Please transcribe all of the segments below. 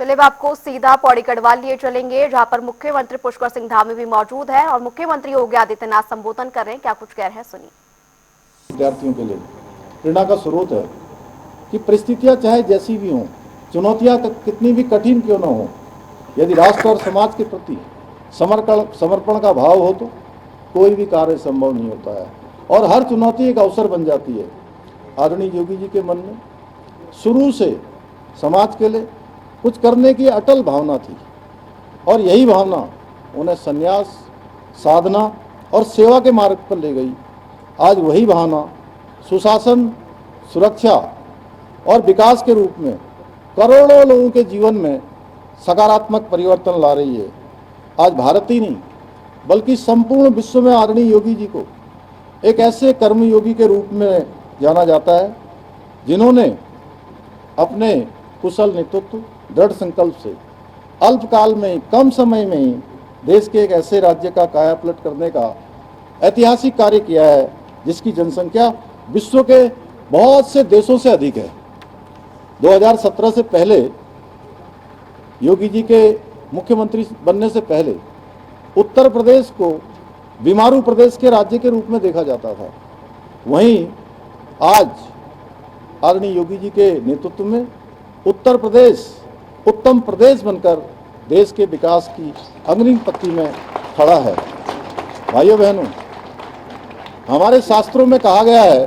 चलिए अब आपको सीधा पौड़ी गढ़वाल लिए चलेंगे, जहां पर मुख्यमंत्री पुष्कर सिंह धामी भी मौजूद है और मुख्यमंत्री योगी आदित्यनाथ संबोधन कर रहे हैं। क्या कुछ कह रहे हैं, सुनिए। विद्यार्थियों के लिए प्रेरणा का स्रोत है कि परिस्थितियां चाहे जैसी भी हों, चुनौतियां कितनी भी कठिन क्यों न हो, यदि राष्ट्र और समाज के प्रति समर्पण का भाव हो तो कोई भी कार्य संभव नहीं होता है और हर चुनौती एक अवसर बन जाती है। आदरणीय योगी जी के मन में शुरू से समाज के लिए कुछ करने की अटल भावना थी और यही भावना उन्हें संन्यास, साधना और सेवा के मार्ग पर ले गई। आज वही भावना सुशासन, सुरक्षा और विकास के रूप में करोड़ों लोगों के जीवन में सकारात्मक परिवर्तन ला रही है। आज भारत ही नहीं बल्कि संपूर्ण विश्व में आदरणीय योगी जी को एक ऐसे कर्मयोगी के रूप में जाना जाता है जिन्होंने अपने कुशल नेतृत्व, दृढ़ संकल्प से अल्पकाल में ही, कम समय में ही देश के एक ऐसे राज्य का कायापलट करने का ऐतिहासिक कार्य किया है जिसकी जनसंख्या विश्व के बहुत से देशों से अधिक है। 2017 से पहले योगी जी के मुख्यमंत्री बनने से पहले उत्तर प्रदेश को बीमारू प्रदेश के राज्य के रूप में देखा जाता था। वहीं आज आदरणीय योगी जी के नेतृत्व में उत्तर प्रदेश उत्तम प्रदेश बनकर देश के विकास की अग्रिम पंक्ति में खड़ा है। भाइयों बहनों, हमारे शास्त्रों में कहा गया है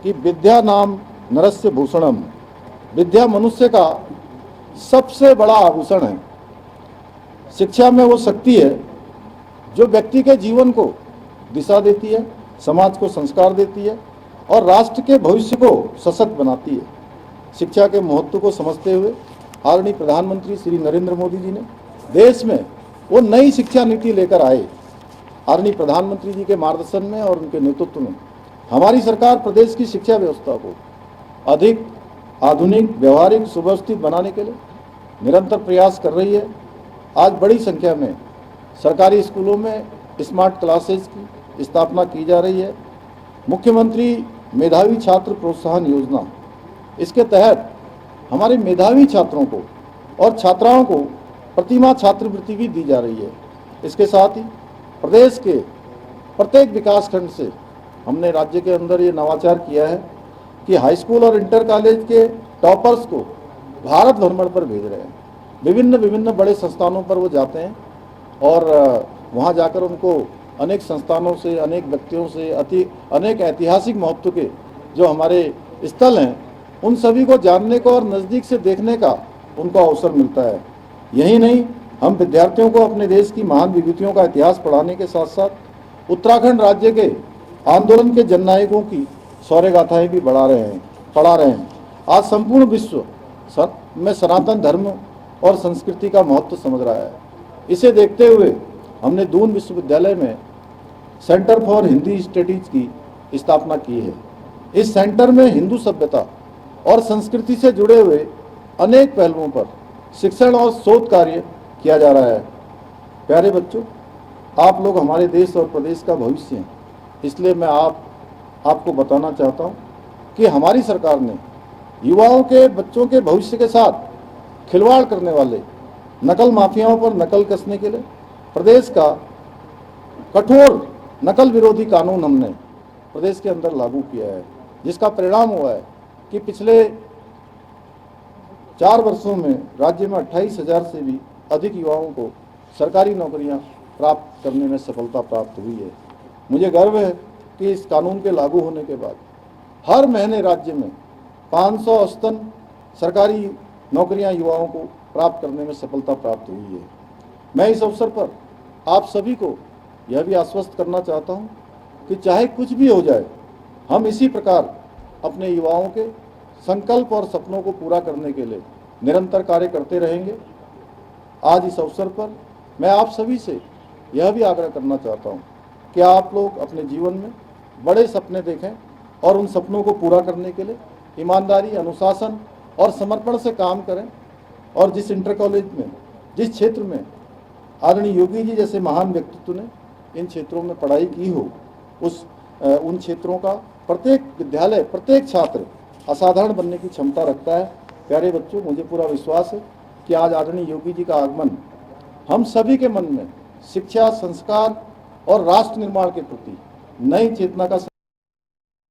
कि विद्या नाम नरस्य भूषणम, विद्या मनुष्य का सबसे बड़ा आभूषण है। शिक्षा में वो शक्ति है जो व्यक्ति के जीवन को दिशा देती है, समाज को संस्कार देती है और राष्ट्र के भविष्य को सशक्त बनाती है। शिक्षा के महत्व को समझते हुए आदरणीय प्रधानमंत्री श्री नरेंद्र मोदी जी ने देश में वो नई शिक्षा नीति लेकर आए। आदरणीय प्रधानमंत्री जी के मार्गदर्शन में और उनके नेतृत्व में हमारी सरकार प्रदेश की शिक्षा व्यवस्था को अधिक आधुनिक, व्यवहारिक, सुव्यवस्थित बनाने के लिए निरंतर प्रयास कर रही है। आज बड़ी संख्या में सरकारी स्कूलों में स्मार्ट क्लासेज की स्थापना की जा रही है। मुख्यमंत्री मेधावी छात्र प्रोत्साहन योजना, इसके तहत हमारे मेधावी छात्रों को और छात्राओं को प्रतिमाह छात्रवृत्ति भी दी जा रही है। इसके साथ ही प्रदेश के प्रत्येक विकास खंड से हमने राज्य के अंदर ये नवाचार किया है कि हाई स्कूल और इंटर कॉलेज के टॉपर्स को भारत भ्रमण पर भेज रहे हैं। विभिन्न बड़े संस्थानों पर वो जाते हैं और वहाँ जाकर उनको अनेक संस्थानों से, अनेक व्यक्तियों से, अनेक ऐतिहासिक महत्व के जो हमारे स्थल हैं उन सभी को जानने को और नज़दीक से देखने का उनको अवसर मिलता है। यही नहीं, हम विद्यार्थियों को अपने देश की महान विभूतियों का इतिहास पढ़ाने के साथ साथ उत्तराखंड राज्य के आंदोलन के जननायकों की शौर्य गाथाएँ भी पढ़ा रहे हैं। आज संपूर्ण विश्व में सनातन धर्म और संस्कृति का महत्व समझ रहा है। इसे देखते हुए हमने दून विश्वविद्यालय में सेंटर फॉर हिंदी स्टडीज की स्थापना की है। इस सेंटर में हिंदू सभ्यता और संस्कृति से जुड़े हुए अनेक पहलुओं पर शिक्षण और शोध कार्य किया जा रहा है। प्यारे बच्चों, आप लोग हमारे देश और प्रदेश का भविष्य हैं, इसलिए मैं आपको बताना चाहता हूं कि हमारी सरकार ने युवाओं के, बच्चों के भविष्य के साथ खिलवाड़ करने वाले नकल माफियाओं पर नकल कसने के लिए प्रदेश का कठोर नकल विरोधी कानून हमने प्रदेश के अंदर लागू किया है, जिसका परिणाम हुआ है कि पिछले 4 वर्षों में राज्य में 28,000 से भी अधिक युवाओं को सरकारी नौकरियां प्राप्त करने में सफलता प्राप्त हुई है। मुझे गर्व है कि इस कानून के लागू होने के बाद हर महीने राज्य में 500 सरकारी नौकरियां युवाओं को प्राप्त करने में सफलता प्राप्त हुई है। मैं इस अवसर पर आप सभी को यह भी आश्वस्त करना चाहता हूं कि चाहे कुछ भी हो जाए, हम इसी प्रकार अपने युवाओं के संकल्प और सपनों को पूरा करने के लिए निरंतर कार्य करते रहेंगे। आज इस अवसर पर मैं आप सभी से यह भी आग्रह करना चाहता हूं कि आप लोग अपने जीवन में बड़े सपने देखें और उन सपनों को पूरा करने के लिए ईमानदारी, अनुशासन और समर्पण से काम करें। और जिस इंटर कॉलेज में, जिस क्षेत्र में आदरणीय योगी जी जैसे महान व्यक्तित्व ने इन क्षेत्रों में पढ़ाई की हो, उन क्षेत्रों का प्रत्येक विद्यालय, प्रत्येक छात्र असाधारण बनने की क्षमता रखता है। प्यारे बच्चों, मुझे पूरा विश्वास है कि आज आदरणीय योगी जी का आगमन हम सभी के मन में शिक्षा, संस्कार और राष्ट्र निर्माण के प्रति नई चेतना का